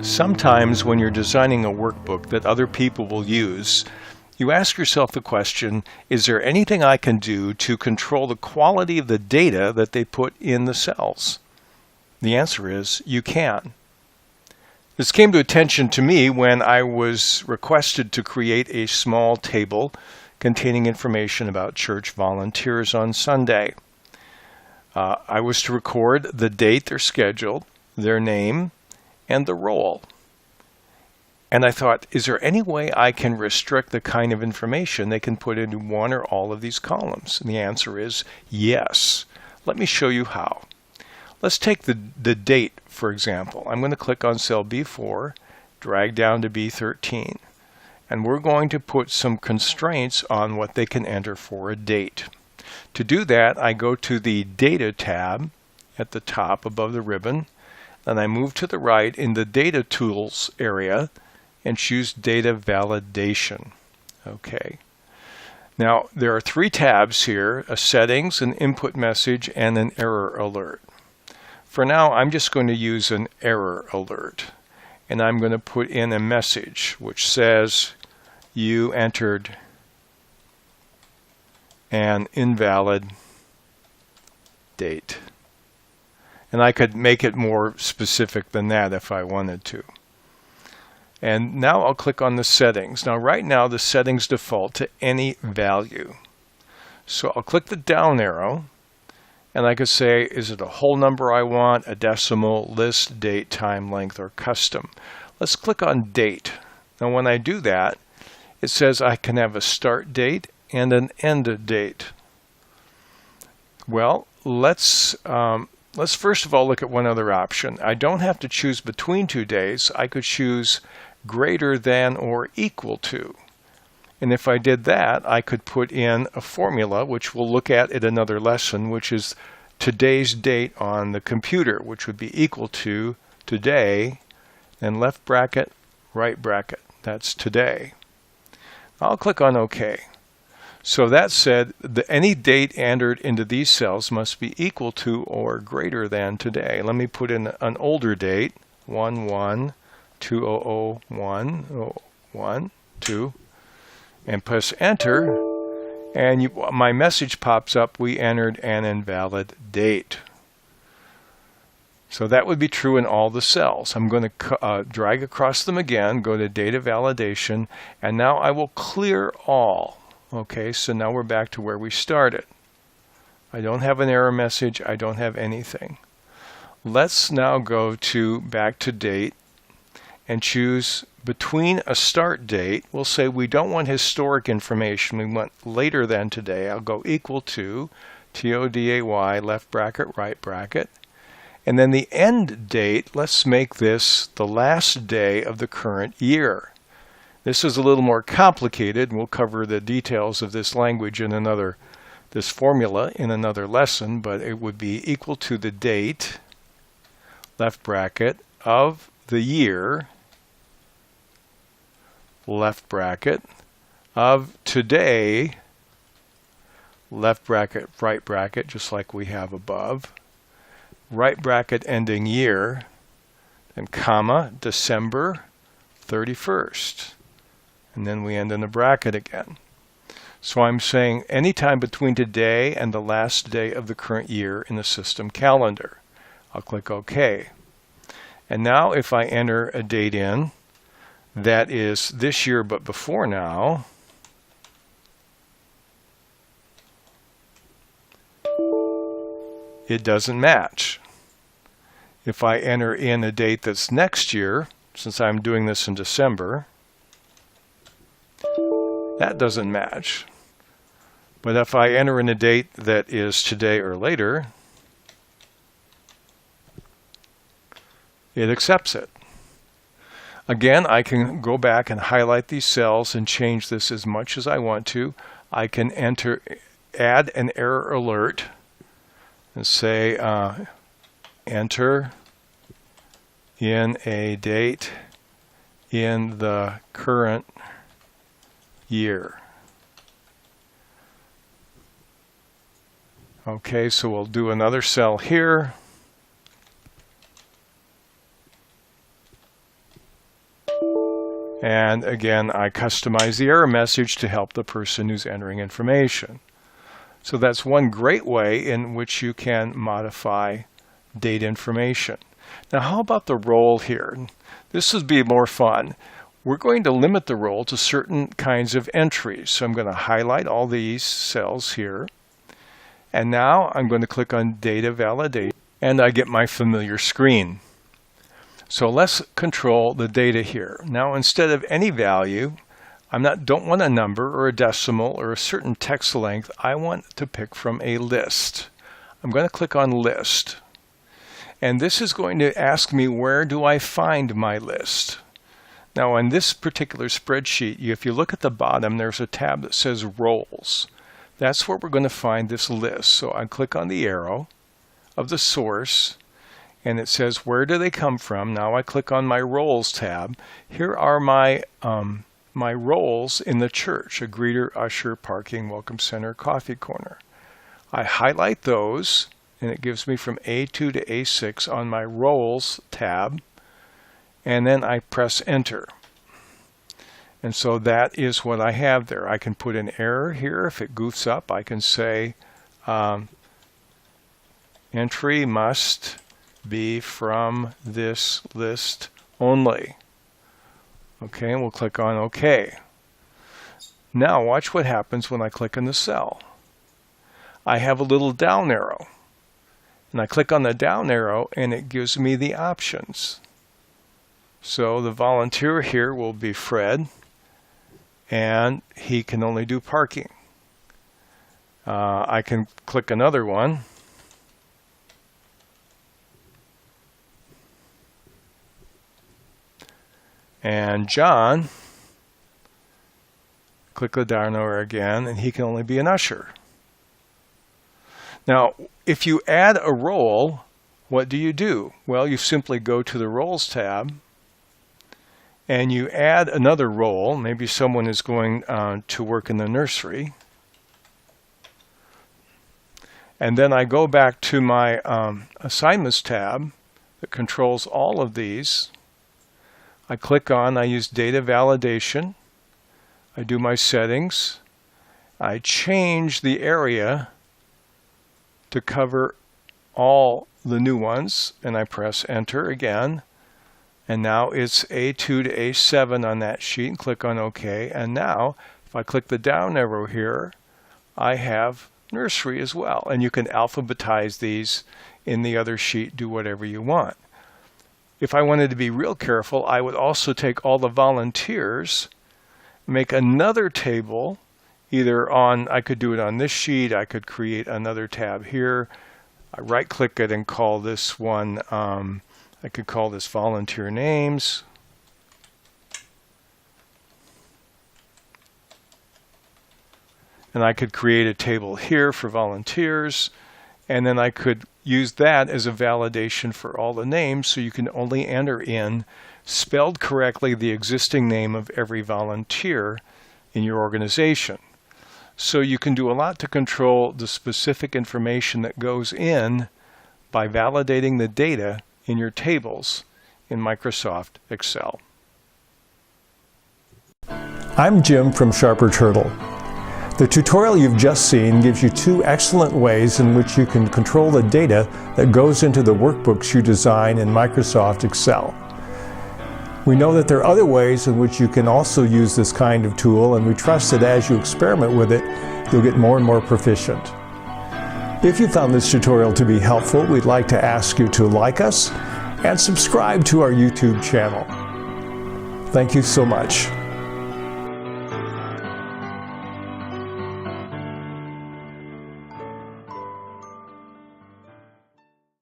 Sometimes when you're designing a workbook that other people will use, you ask yourself the question, is there anything I can do to control the quality of the data that they put in the cells? The answer is you can. This came to attention to me when I was requested to create a small table containing information about church volunteers on Sunday. I was to record the date they're scheduled, their name, and the role. And I thought, is there any way I can restrict the kind of information they can put into one or all of these columns? And the answer is yes. Let me show you how. Let's take the date, for example. I'm going to click on cell B4, drag down to B13, and we're going to put some constraints on what they can enter for a date. To do that, I go to the Data tab at the top above the ribbon, and I move to the right in the Data Tools area and choose Data Validation. Okay. Now, there are three tabs here, a Settings, an Input Message, and an Error Alert. For now, I'm just going to use an Error Alert, and I'm going to put in a message which says you entered an invalid date. And I could make it more specific than that if I wanted to. And now I'll click on the settings. Now right now the settings default to any value. So I'll click the down arrow and I could say, is it a whole number I want, a decimal, list, date, time, length, or custom? Let's click on date. Now when I do that, it says I can have a start date and an end date. Well, let's first of all look at one other option. I don't have to choose between 2 days. I could choose greater than or equal to. And if I did that, I could put in a formula, which we'll look at in another lesson, which is today's date on the computer, which would be equal to today, and left bracket, right bracket. That's today. I'll click on OK. So that said, any date entered into these cells must be equal to or greater than today. Let me put in an older date, 1/1/2001/1/2, and press enter, and my message pops up, we entered an invalid date. So that would be true in all the cells. I'm going to drag across them again, go to Data Validation, and now I will clear all. Okay, so now we're back to where we started. I don't have an error message. I don't have anything. Let's now go back to date and choose between a start date. We'll say we don't want historic information. We want later than today. I'll go equal to TODAY, left bracket, right bracket. And then the end date, let's make this the last day of the current year. This is a little more complicated, and we'll cover the details of this language in this formula in another lesson, but it would be equal to the date, left bracket, of the year, left bracket, of today, left bracket, right bracket, just like we have above, right bracket ending year, and comma, December 31st. And then we end in a bracket again. So I'm saying anytime between today and the last day of the current year in the system calendar. I'll click OK. And now if I enter a date in that is this year but before now, it doesn't match. If I enter in a date that's next year, since I'm doing this in December, that doesn't match. But if I enter in a date that is today or later, it accepts it. Again, I can go back and highlight these cells and change this as much as I want to. I can add an error alert and say enter in a date in the current year. Okay, so we'll do another cell here. And again, I customize the error message to help the person who's entering information. So that's one great way in which you can modify date information. Now, how about the role here? This would be more fun. We're going to limit the role to certain kinds of entries. So I'm going to highlight all these cells here. And now I'm going to click on Data Validate, and I get my familiar screen. So let's control the data here. Now, instead of any value, don't want a number or a decimal or a certain text length. I want to pick from a list. I'm going to click on List. And this is going to ask me, where do I find my list? Now, on this particular spreadsheet, if you look at the bottom, there's a tab that says Roles. That's where we're going to find this list. So I click on the arrow of the source, and it says, where do they come from? Now I click on my Roles tab. Here are my roles in the church: a greeter, usher, parking, welcome center, coffee corner. I highlight those, and it gives me from A2 to A6 on my Roles tab, and then I press Enter. And so that is what I have there. I can put an error here. If it goofs up, I can say entry must be from this list only. Okay, and we'll click on OK. Now watch what happens when I click on the cell. I have a little down arrow. And I click on the down arrow, and it gives me the options. So the volunteer here will be Fred, and he can only do parking. I can click another one. And John, click the down arrow again, and he can only be an usher. Now, if you add a role, what do? Well, you simply go to the Roles tab, and you add another role. Maybe someone is going to work in the nursery. And then I go back to my Assignments tab that controls all of these. I use Data Validation. I do my settings. I change the area to cover all the new ones, and I press Enter again. And now it's A2 to A7 on that sheet, and click on OK. And now, if I click the down arrow here, I have nursery as well. And you can alphabetize these in the other sheet, do whatever you want. If I wanted to be real careful, I would also take all the volunteers, make another table, I could do it on this sheet, I could create another tab here. I right-click it and call this one, I could call this Volunteer Names. And I could create a table here for volunteers, and then I could use that as a validation for all the names, so you can only enter in, spelled correctly, the existing name of every volunteer in your organization. So you can do a lot to control the specific information that goes in by validating the data in your tables in Microsoft Excel. I'm Jim from Sharper Turtle. The tutorial you've just seen gives you two excellent ways in which you can control the data that goes into the workbooks you design in Microsoft Excel. We know that there are other ways in which you can also use this kind of tool, and we trust that as you experiment with it, you'll get more and more proficient. If you found this tutorial to be helpful, we'd like to ask you to like us and subscribe to our YouTube channel. Thank you so much.